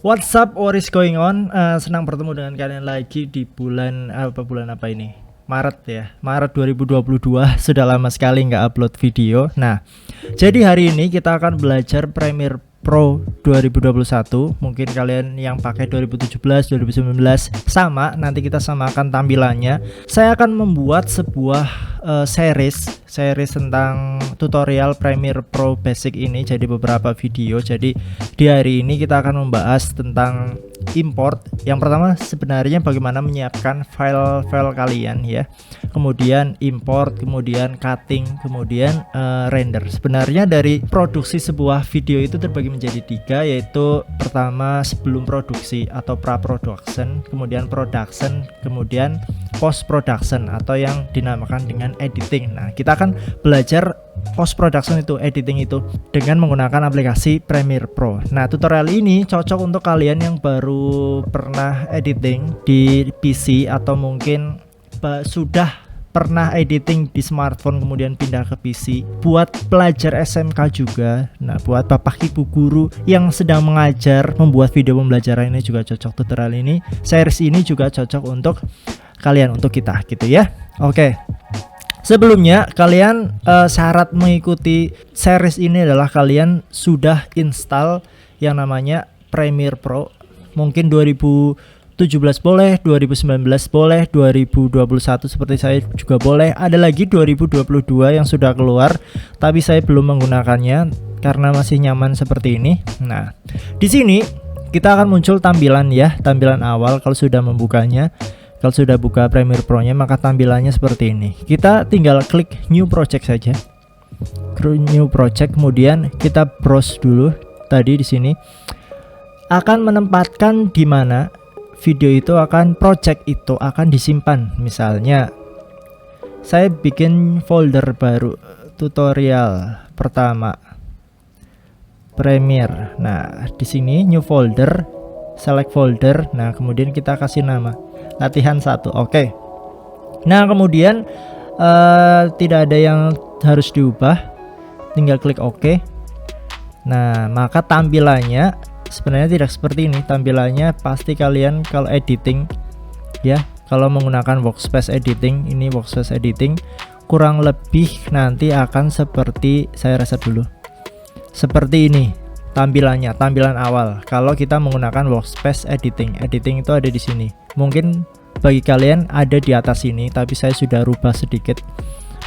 What's up, what is going on? Senang bertemu dengan kalian lagi di bulan apa ini? Maret ya, Maret 2022. Sudah lama sekali nggak upload video. Nah, jadi hari ini kita akan belajar Premiere Pro 2021. Mungkin kalian yang pakai 2017, 2019 sama, nanti kita samakan tampilannya. Saya akan membuat sebuah series tentang tutorial Premiere Pro Basic ini, jadi beberapa video. Jadi di hari ini kita akan membahas tentang import. Yang pertama sebenarnya bagaimana menyiapkan file-file kalian ya, kemudian import, kemudian cutting, kemudian render. Sebenarnya dari produksi sebuah video itu terbagi menjadi tiga, yaitu pertama sebelum produksi atau pra-production, kemudian production, kemudian post-production atau yang dinamakan dengan editing. Nah, kita akan belajar post-production itu, editing itu dengan menggunakan aplikasi Premiere Pro. Nah, tutorial ini cocok untuk kalian yang baru pernah editing di PC atau mungkin sudah pernah editing di smartphone kemudian pindah ke PC. Buat pelajar SMK juga. Nah, buat bapak ibu guru yang sedang mengajar membuat video pembelajaran ini juga cocok. Tutorial ini, series ini juga cocok untuk kalian, untuk kita gitu ya. Oke. Sebelumnya kalian syarat mengikuti series ini adalah kalian sudah install yang namanya Premiere Pro. Mungkin 2017 boleh, 2019 boleh, 2021 seperti saya juga boleh. Ada lagi 2022 yang sudah keluar, tapi saya belum menggunakannya karena masih nyaman seperti ini. Nah, di sini kita akan muncul tampilan ya, tampilan awal kalau sudah membukanya. Kalau sudah buka Premiere Pro-nya, maka tampilannya seperti ini. Kita tinggal klik New Project saja. New Project, kemudian kita browse dulu. Tadi di sini akan menempatkan di mana video itu akan, project itu akan disimpan. Misalnya saya bikin folder baru, tutorial pertama Premiere. Nah, di sini new folder, select folder. Nah, kemudian kita kasih nama latihan 1. Oke. Nah, kemudian tidak ada yang harus diubah, tinggal klik OK. Nah, maka tampilannya sebenarnya tidak seperti ini. Tampilannya pasti kalian kalau editing ya, kalau menggunakan workspace editing, ini workspace editing kurang lebih nanti akan seperti, saya reset dulu, seperti ini tampilannya, tampilan awal. Kalau kita menggunakan workspace editing, editing itu ada di sini. Mungkin bagi kalian ada di atas ini, tapi saya sudah rubah sedikit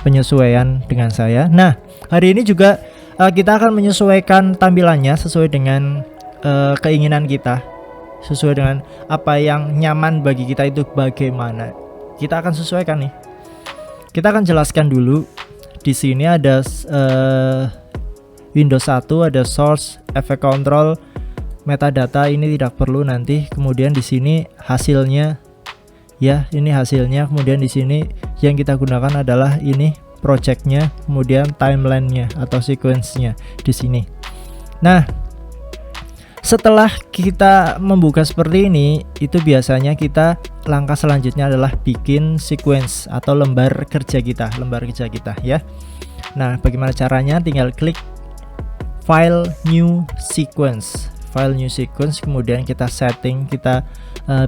penyesuaian dengan saya. Nah, hari ini juga kita akan menyesuaikan tampilannya sesuai dengan keinginan kita, sesuai dengan apa yang nyaman bagi kita itu bagaimana. Kita akan sesuaikan nih. Kita akan jelaskan dulu. Di sini ada Windows 1, ada source, effect control, metadata, ini tidak perlu nanti. Kemudian di sini hasilnya ya, ini hasilnya. Kemudian di sini yang kita gunakan adalah ini projectnya, kemudian timelinenya atau sequence-nya di sini. Nah, setelah kita membuka seperti ini, itu biasanya kita langkah selanjutnya adalah bikin sequence atau lembar kerja kita ya. Nah, bagaimana caranya? Tinggal klik file new sequence, kemudian kita setting, kita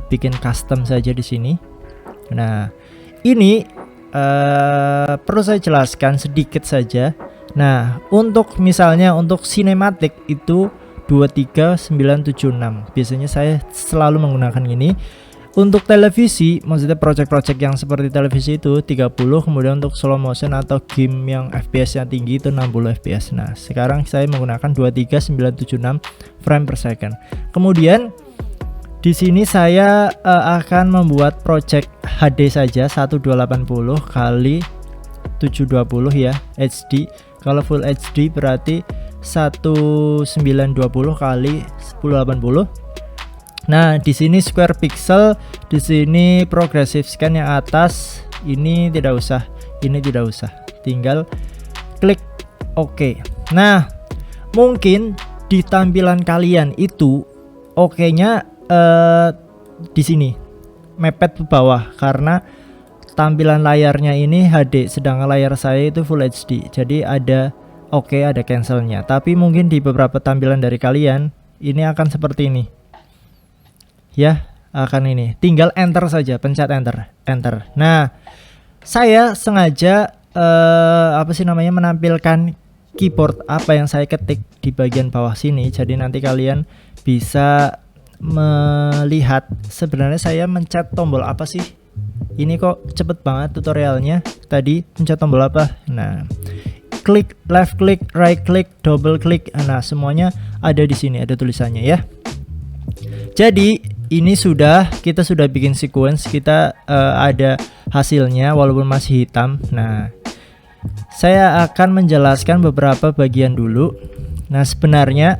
bikin custom saja di sini. Nah, ini perlu saya jelaskan sedikit saja. Nah, untuk misalnya untuk sinematik itu 23976. Biasanya saya selalu menggunakan ini. Untuk televisi, maksudnya project-project yang seperti televisi itu 30, kemudian untuk slow motion atau game yang FPS-nya tinggi itu 60 FPS. Nah, sekarang saya menggunakan 23976 frame per second. Kemudian di sini saya akan membuat project HD saja 1280 kali 720 ya, HD. Kalau full HD berarti 1920 kali 1080. Nah, di sini square pixel, di sini progressive scan yang atas, ini tidak usah, ini tidak usah. Tinggal klik OK. Nah, mungkin di tampilan kalian itu OK-nya di sini mepet ke bawah karena tampilan layarnya ini HD, sedangkan layar saya itu full HD. Jadi ada OK, ada cancelnya. Tapi mungkin di beberapa tampilan dari kalian ini akan seperti ini. ya, akan ini. Tinggal enter saja, pencet enter. Nah, saya sengaja menampilkan keyboard apa yang saya ketik di bagian bawah sini. Jadi nanti kalian bisa melihat sebenarnya saya mencet tombol apa sih. Ini kok cepet banget tutorialnya. Tadi mencet tombol apa? Nah, klik, left click, right click, double click. Nah, semuanya ada di sini, ada tulisannya ya. Jadi ini kita sudah bikin sequence, kita ada hasilnya walaupun masih hitam. Nah, saya akan menjelaskan beberapa bagian dulu. Nah, sebenarnya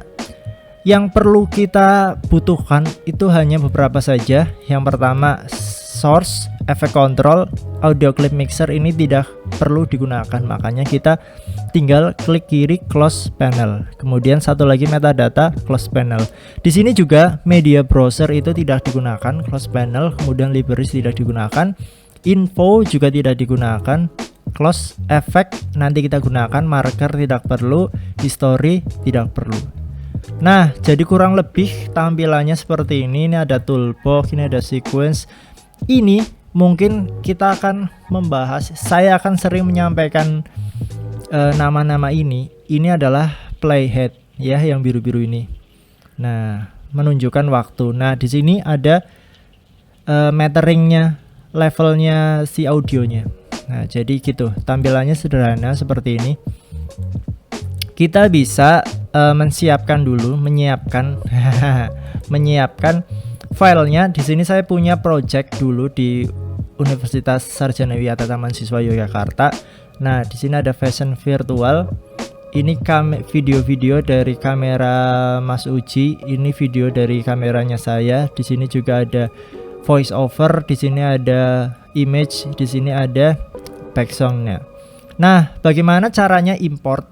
yang perlu kita butuhkan itu hanya beberapa saja. Yang pertama, source, effect control, audio clip mixer ini tidak perlu digunakan. Makanya kita tinggal klik kiri close panel. Kemudian satu lagi metadata close panel. Di sini juga media browser itu tidak digunakan, close panel. Kemudian libraries tidak digunakan, info juga tidak digunakan, close effect nanti kita gunakan, marker tidak perlu, history tidak perlu. Nah, jadi kurang lebih tampilannya seperti ini. Ini ada toolbox, ini ada sequence. Ini mungkin kita akan membahas, saya akan sering menyampaikan nama-nama ini. Ini adalah playhead ya, yang biru-biru ini. Nah, menunjukkan waktu. Nah, di sini ada meteringnya, levelnya si audionya. Nah, jadi gitu, tampilannya sederhana seperti ini. Kita bisa menyiapkan filenya. Di sini saya punya project dulu di Universitas Sarjana Wiyata Taman Siswa Yogyakarta. Nah, di sini ada fashion virtual. Ini video-video dari kamera Mas Uji, ini video dari kameranya saya. Di sini juga ada voice over, di sini ada image, di sini ada background-nya. Nah, bagaimana caranya import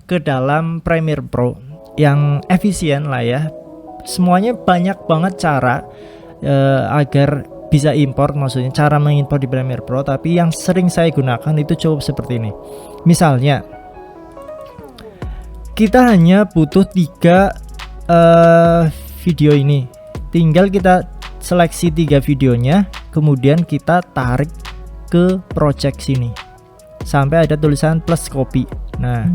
ke dalam Premiere Pro yang efisien lah ya. Semuanya banyak banget cara agar bisa import, maksudnya cara mengimport di Premiere Pro. Tapi yang sering saya gunakan itu cukup seperti ini. Misalnya kita hanya butuh 3 video ini. Tinggal kita seleksi 3 videonya, kemudian kita tarik ke project sini sampai ada tulisan plus copy. Nah,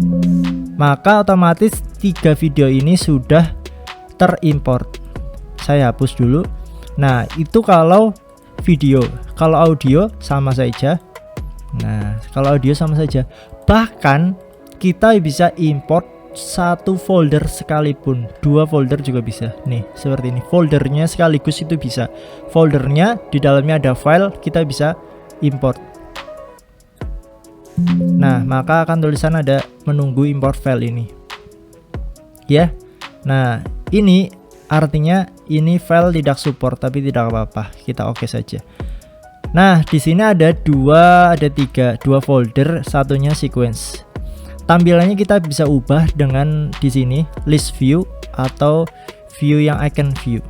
maka otomatis 3 video ini sudah terimport. Saya hapus dulu. Nah, itu kalau video. Kalau audio sama saja. Nah, kalau audio sama saja. Bahkan kita bisa import 1 folder sekalipun, 2 folder juga bisa. Nih, seperti ini. Foldernya sekaligus itu bisa. Foldernya di dalamnya ada file, kita bisa import. Nah, maka akan tulisan ada menunggu import file ini. Ya. Nah, ini artinya ini file tidak support, tapi tidak apa-apa. Kita oke saja. Nah, di sini ada 3 folder, satunya sequence. Tampilannya kita bisa ubah dengan di sini list view atau view yang icon view.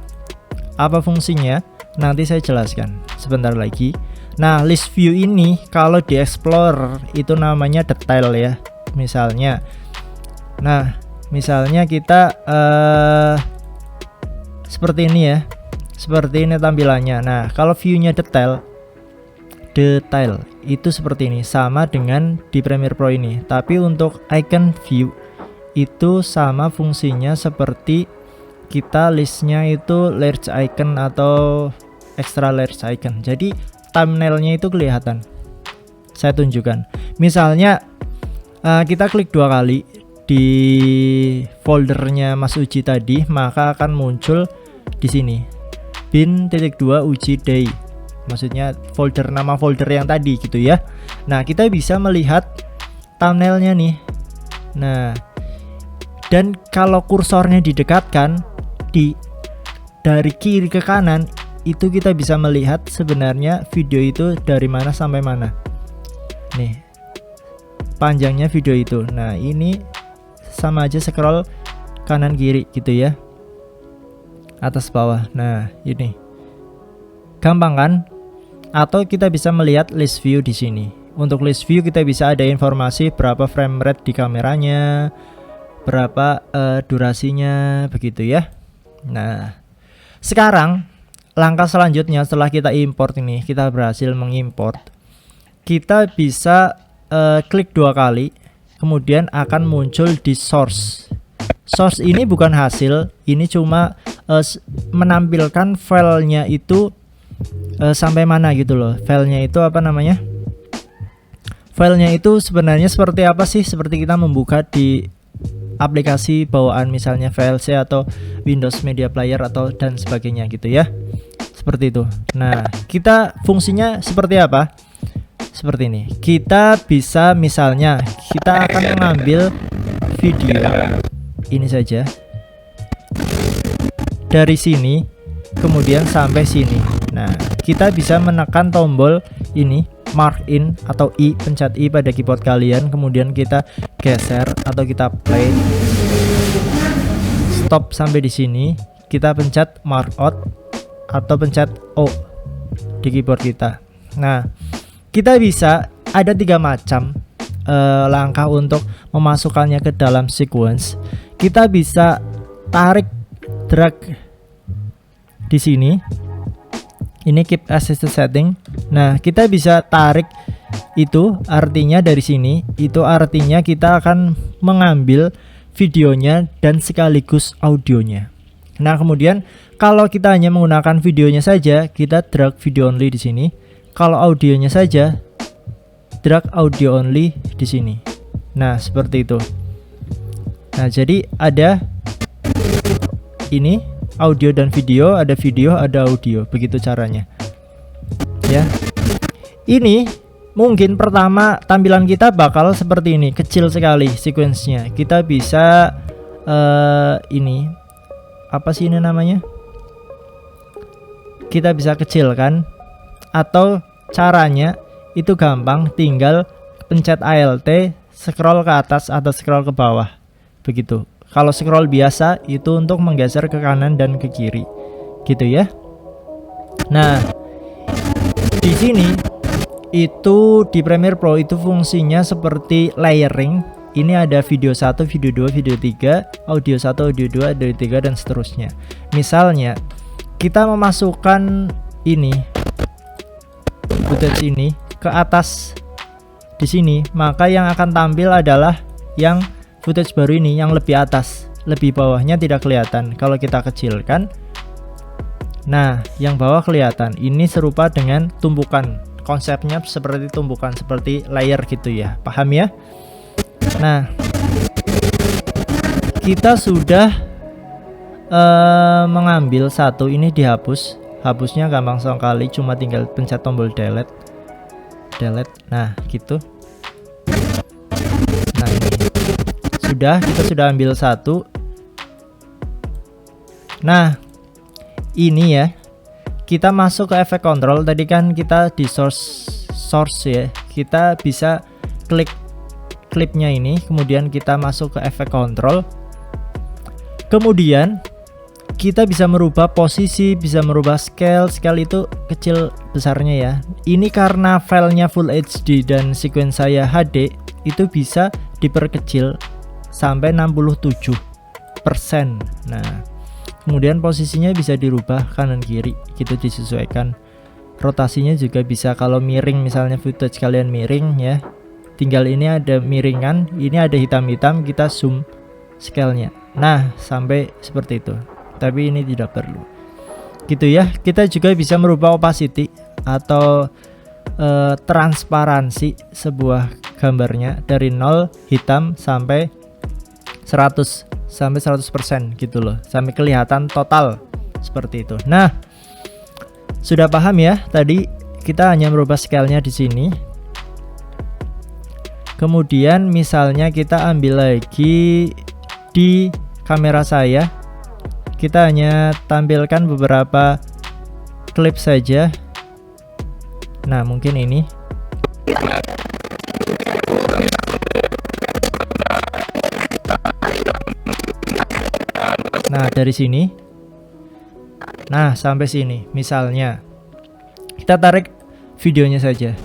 Apa fungsinya? Nanti saya jelaskan sebentar lagi. Nah, list view ini kalau di Explorer itu namanya detail ya. Misalnya, nah, misalnya kita seperti ini ya. Seperti ini tampilannya. Nah, kalau view-nya detail itu seperti ini, sama dengan di Premiere Pro ini. Tapi untuk icon view itu sama fungsinya seperti kita listnya itu large icon atau extra large icon. Jadi thumbnailnya itu kelihatan. Saya tunjukkan. Misalnya kita klik 2 kali di foldernya Mas Uji tadi, maka akan muncul di sini bin.2 Uji Day. Maksudnya nama folder yang tadi gitu ya. Nah, kita bisa melihat thumbnailnya nih. Nah, dan kalau kursornya didekatkan dari kiri ke kanan, itu kita bisa melihat sebenarnya video itu dari mana sampai mana. Nih, panjangnya video itu. Nah, ini sama aja scroll kanan kiri gitu ya, atas bawah. Nah, ini gampang kan? Atau kita bisa melihat list view di sini. Untuk list view kita bisa ada informasi berapa frame rate di kameranya, berapa durasinya, begitu ya. Nah, sekarang langkah selanjutnya setelah kita import ini, kita berhasil mengimport, kita bisa klik 2 kali, kemudian akan muncul di source. Source ini bukan hasil, ini cuma menampilkan filenya itu sampai mana gitu loh. Filenya itu apa namanya? Filenya itu sebenarnya seperti apa sih? Seperti kita membuka di aplikasi bawaan misalnya VLC atau Windows Media Player atau dan sebagainya gitu ya. Seperti itu. Nah, kita fungsinya seperti apa? Seperti ini. Kita bisa misalnya kita akan mengambil video ini saja. Dari sini kemudian sampai sini. Nah, kita bisa menekan tombol ini mark in atau I, pencet I pada keyboard kalian, kemudian kita geser atau kita play, stop sampai di sini, kita pencet mark out atau pencet O di keyboard kita. Nah, kita bisa ada 3 macam langkah untuk memasukkannya ke dalam sequence. Kita bisa tarik drag di sini. Ini keep assisted setting. Nah, kita bisa tarik itu, artinya dari sini, itu artinya kita akan mengambil videonya dan sekaligus audionya. Nah, kemudian kalau kita hanya menggunakan videonya saja, kita drag video only di sini. Kalau audionya saja, drag audio only di sini. Nah, seperti itu. Nah, jadi ada ini audio dan video, ada audio, begitu caranya ya. Ini mungkin pertama tampilan kita bakal seperti ini, kecil sekali sequence-nya. Kita bisa ini apa sih ini namanya, kita bisa kecilkan, atau caranya itu gampang, tinggal pencet Alt, scroll ke atas atau scroll ke bawah begitu. Kalau scroll biasa itu untuk menggeser ke kanan dan ke kiri gitu ya. Nah, di sini itu di Premiere Pro itu fungsinya seperti layering. Ini ada video 1, video 2, video 3, audio 1, audio 2, audio 3 dan seterusnya. Misalnya kita memasukkan ini footage ini ke atas di sini, maka yang akan tampil adalah yang footage baru ini, yang lebih atas, lebih bawahnya tidak kelihatan. Kalau kita kecilkan, nah yang bawah kelihatan. Ini serupa dengan tumpukan, konsepnya seperti tumpukan, seperti layer gitu ya, paham ya? Nah, kita sudah mengambil satu, ini dihapus. Hapusnya gampang sekali, cuma tinggal pencet tombol delete. Nah gitu. Nah ini kita sudah ambil satu. Nah ini ya, kita masuk ke efek control. Tadi kan kita di source ya, kita bisa klik klipnya ini, kemudian kita masuk ke efek control, kemudian kita bisa merubah posisi, bisa merubah scale itu kecil besarnya ya. Ini karena filenya Full HD dan sequence saya HD, itu bisa diperkecil sampai 67%. Nah, kemudian posisinya bisa dirubah kanan kiri, gitu disesuaikan. Rotasinya juga bisa, kalau miring misalnya footage kalian miring ya, tinggal ini ada miringan, ini ada hitam-hitam, kita zoom scale-nya. Nah, sampai seperti itu. Tapi ini tidak perlu gitu ya. Kita juga bisa merubah opacity atau transparansi sebuah gambarnya dari 0 hitam sampai 100 sampai 100% gitu loh, sampai kelihatan total seperti itu. Nah, sudah paham ya? Tadi kita hanya merubah scale-nya di sini. Kemudian misalnya kita ambil lagi di kamera saya, kita hanya tampilkan beberapa klip saja. Nah, mungkin ini. Nah, dari sini. Nah, sampai sini. Misalnya, kita tarik videonya saja.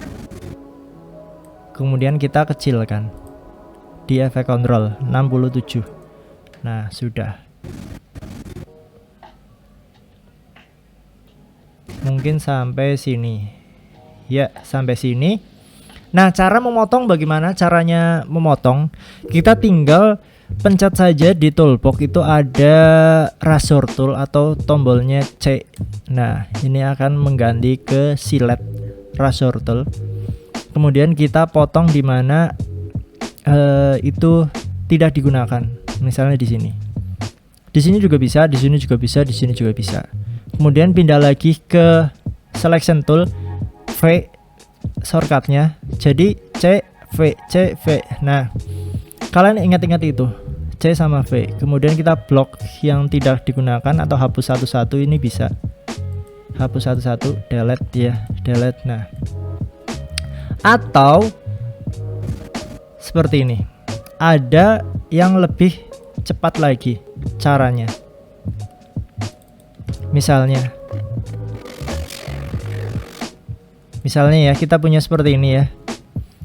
Kemudian kita kecilkan di efek control 67. Nah, sudah. mungkin sampai sini. Ya, sampai sini. Nah, cara memotong bagaimana caranya memotong? Kita tinggal pencet saja di toolbox itu ada razor tool atau tombolnya C. Nah, ini akan mengganti ke select razor tool. Kemudian kita potong di mana itu tidak digunakan. Misalnya di sini. Di sini juga bisa, di sini juga bisa, di sini juga bisa. Kemudian pindah lagi ke selection tool, V shortcutnya. Jadi C V C V. Nah, kalian ingat-ingat itu C sama V. Kemudian kita blok yang tidak digunakan atau hapus satu-satu. Ini bisa hapus satu-satu, delete ya, delete. Nah, atau seperti ini. Ada yang lebih cepat lagi caranya. Misalnya ya, kita punya seperti ini ya.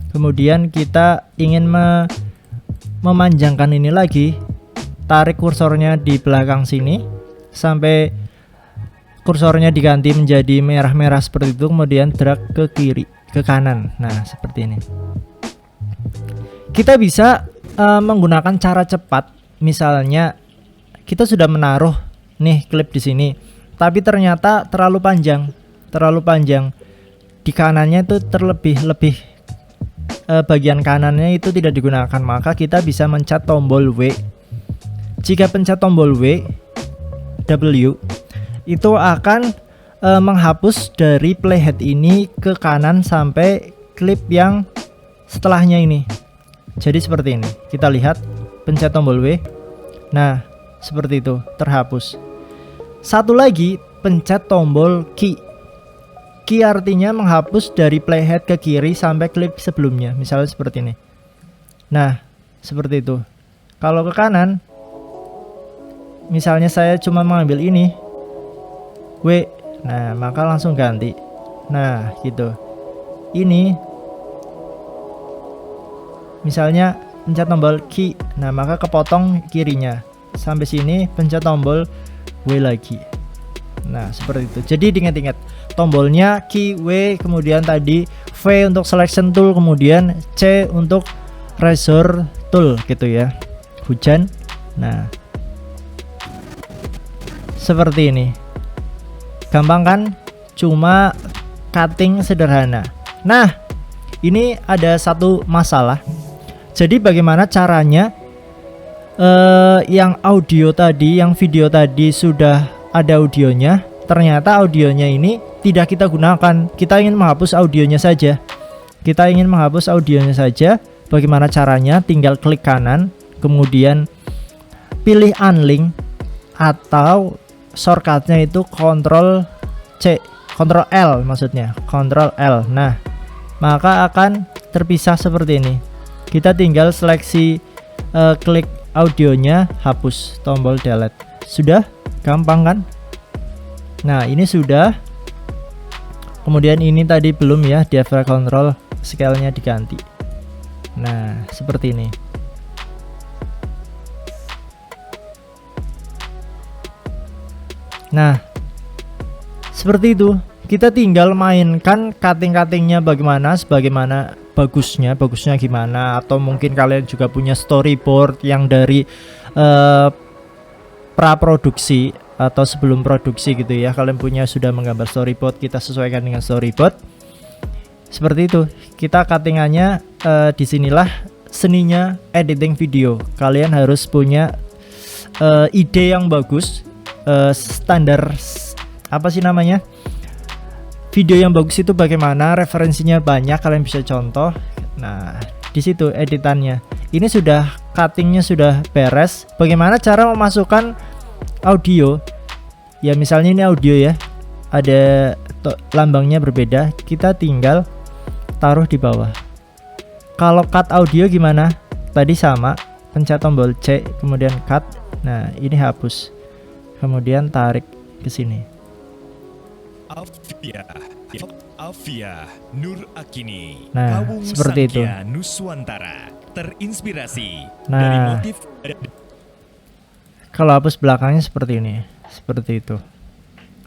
Kemudian kita ingin memanjangkan ini lagi. Tarik kursornya di belakang sini sampai kursornya diganti menjadi merah-merah seperti itu. Kemudian drag ke kiri, ke kanan. Nah, seperti ini. Kita bisa menggunakan cara cepat. Misalnya kita sudah menaruh nih klip di sini, tapi ternyata terlalu panjang. Di kanannya itu lebih bagian kanannya itu tidak digunakan, maka kita bisa mencet tombol W. Jika pencet tombol W itu akan menghapus dari playhead ini ke kanan sampai klip yang setelahnya ini. Jadi seperti ini. Kita lihat, pencet tombol W. Nah, seperti itu, terhapus. Satu lagi, pencet tombol key. Key artinya menghapus dari playhead ke kiri sampai klip sebelumnya. Misalnya seperti ini. Nah, seperti itu. Kalau ke kanan, misalnya saya cuma mengambil ini, W. Nah, maka langsung ganti. Nah, gitu. Ini misalnya pencet tombol key. Nah, maka kepotong kirinya. Sampai sini pencet tombol W lagi. Nah, seperti itu. Jadi diingat-ingat, tombolnya key W, kemudian tadi V untuk selection tool, kemudian C untuk razor tool gitu ya. Hujan. Nah, seperti ini. Gampang kan? Cuma cutting sederhana. Nah, ini ada satu masalah. Jadi bagaimana caranya yang audio tadi, yang video tadi sudah ada audionya, ternyata audionya ini tidak kita gunakan. Kita ingin menghapus audionya saja. Bagaimana caranya? Tinggal klik kanan, kemudian pilih unlink, atau shortcutnya itu Ctrl C, Ctrl L maksudnya, Ctrl L. Nah, maka akan terpisah seperti ini. Kita tinggal seleksi klik audionya, hapus, tombol delete. Sudah gampang kan? Nah, ini sudah. Kemudian ini tadi belum ya, di control, scale-nya diganti. Nah, seperti ini. Nah, seperti itu. Kita tinggal mainkan cutting-cuttingnya sebagaimana bagusnya gimana, atau mungkin kalian juga punya storyboard yang dari praproduksi atau sebelum produksi gitu ya. Kalian punya sudah menggambar storyboard, kita sesuaikan dengan storyboard. Seperti itu. Kita cuttingannya disinilah seninya editing video. Kalian harus punya ide yang bagus, standar apa sih namanya? Video yang bagus itu bagaimana, referensinya banyak, kalian bisa contoh. Nah, di situ editannya. Ini sudah cuttingnya sudah beres. Bagaimana cara memasukkan audio? Ya, misalnya ini audio ya, ada lambangnya berbeda. Kita tinggal taruh di bawah. Kalau cut audio gimana? Tadi sama, pencet tombol C, kemudian cut. Nah, ini hapus. Kemudian tarik ke sini. Alfia Nur Akini. Nah, seperti itu. Nuswantara terinspirasi dari motif. Kalau hapus belakangnya seperti ini, seperti itu.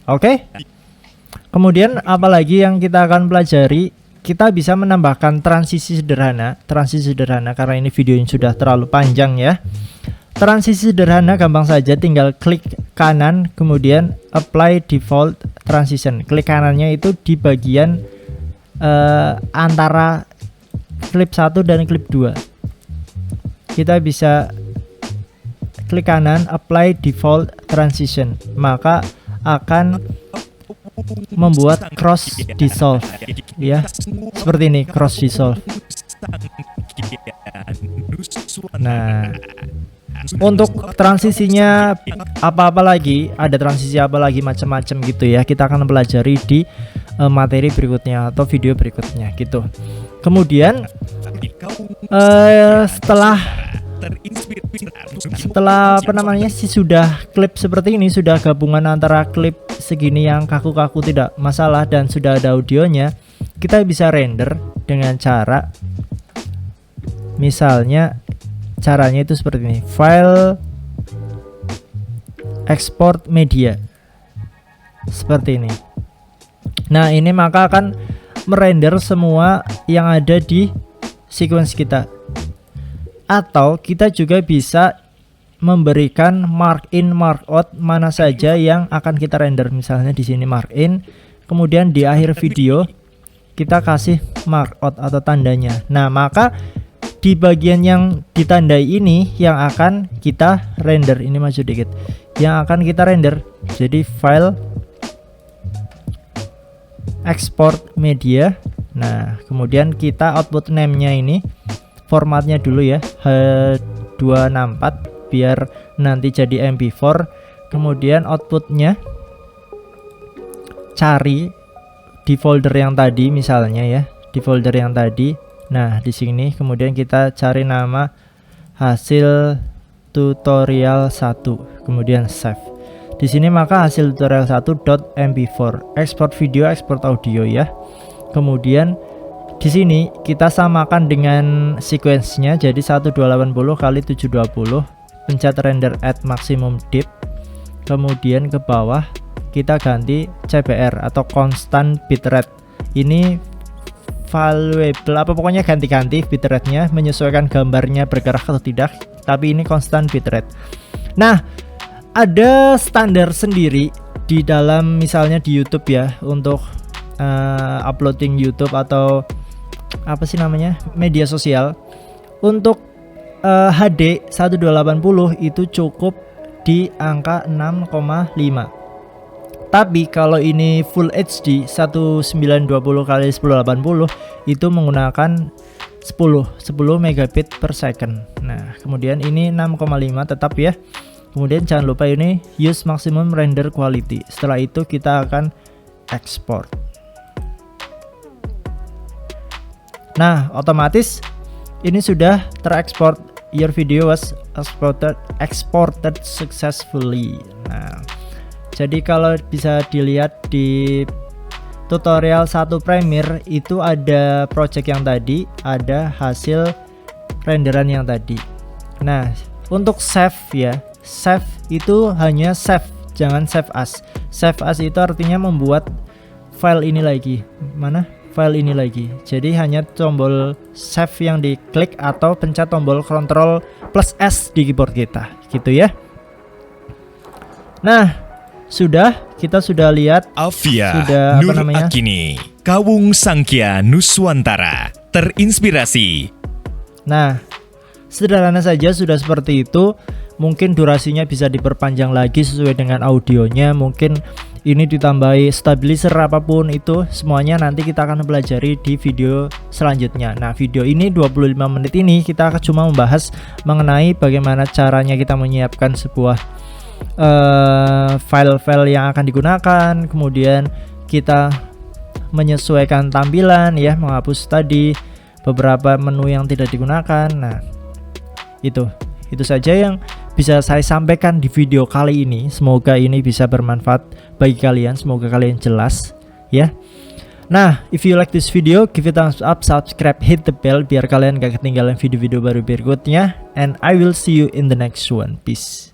Oke. Kemudian apalagi yang kita akan pelajari, kita bisa menambahkan transisi sederhana karena ini videonya sudah terlalu panjang ya. Transisi sederhana gampang saja, tinggal klik kanan kemudian apply default transition. Klik kanannya itu di bagian antara klip 1 dan klip 2. Kita bisa klik kanan apply default transition, maka akan membuat cross dissolve ya, seperti ini, cross dissolve. Nah, untuk transisinya apa-apa lagi, ada transisi apa lagi macam-macam gitu ya, kita akan pelajari di materi berikutnya atau video berikutnya gitu. Kemudian setelah apa namanya sih, sudah klip seperti ini, sudah gabungan antara klip segini yang kaku-kaku tidak masalah dan sudah ada audionya, kita bisa render dengan cara, misalnya caranya itu seperti ini, file export media seperti ini. Nah, ini maka akan merender semua yang ada di sequence kita. Atau kita juga bisa memberikan mark in mark out mana saja yang akan kita render. Misalnya di sini mark in, kemudian di akhir video kita kasih mark out atau tandanya. Nah, maka di bagian yang ditandai ini yang akan kita render. Ini maju dikit. Yang akan kita render. Jadi file export media. Nah, kemudian kita output name-nya ini formatnya dulu ya, H264 biar nanti jadi MP4. Kemudian outputnya cari di folder yang tadi misalnya ya, di folder yang tadi. Nah, di sini kemudian kita cari nama hasil tutorial 1, kemudian save. Di sini maka hasil tutorial 1.mp4, export video, export audio ya. Kemudian di sini kita samakan dengan sequence-nya, jadi 1280 kali 720, pencet render at maximum depth. Kemudian ke bawah kita ganti CBR atau constant bitrate. Ini valuable apa pokoknya ganti-ganti bitrate-nya, menyesuaikan gambarnya bergerak atau tidak, tapi ini constant bitrate. Nah, ada standar sendiri di dalam misalnya di YouTube ya, untuk uploading YouTube atau apa sih namanya, media sosial. Untuk HD 1280 itu cukup di angka 6,5. Tapi kalau ini Full HD 1920 kali 1080 itu menggunakan 10 megabit per second. Nah, kemudian ini 6,5 tetap ya. Kemudian jangan lupa ini use maximum render quality. Setelah itu kita akan export. Nah, otomatis ini sudah terekspor. Your video was exported successfully. Nah, jadi kalau bisa dilihat di tutorial 1 Premiere itu ada project yang tadi, ada hasil renderan yang tadi. Nah, untuk save ya, save itu hanya save, jangan save as. Save as itu artinya membuat file ini lagi. Mana? File ini lagi. Jadi hanya tombol save yang diklik atau pencet tombol Ctrl plus S di keyboard kita, gitu ya. Nah, kita sudah lihat Afia sudah Nur Akini, Kawung Sangkya Nuswantara, terinspirasi. Nah, sederhana saja sudah seperti itu. Mungkin durasinya bisa diperpanjang lagi sesuai dengan audionya. Mungkin ini ditambahi stabilizer apapun itu, semuanya nanti kita akan pelajari di video selanjutnya. Nah, video ini 25 menit ini kita cuma membahas mengenai bagaimana caranya kita menyiapkan sebuah file-file yang akan digunakan. Kemudian kita menyesuaikan tampilan ya, menghapus tadi beberapa menu yang tidak digunakan. Nah, itu saja yang bisa saya sampaikan di video kali ini. Semoga ini bisa bermanfaat bagi kalian, semoga kalian jelas ya. Nah, if you like this video, give it thumbs up, subscribe, hit the bell biar kalian gak ketinggalan video-video baru berikutnya. And I will see you in the next one. Peace.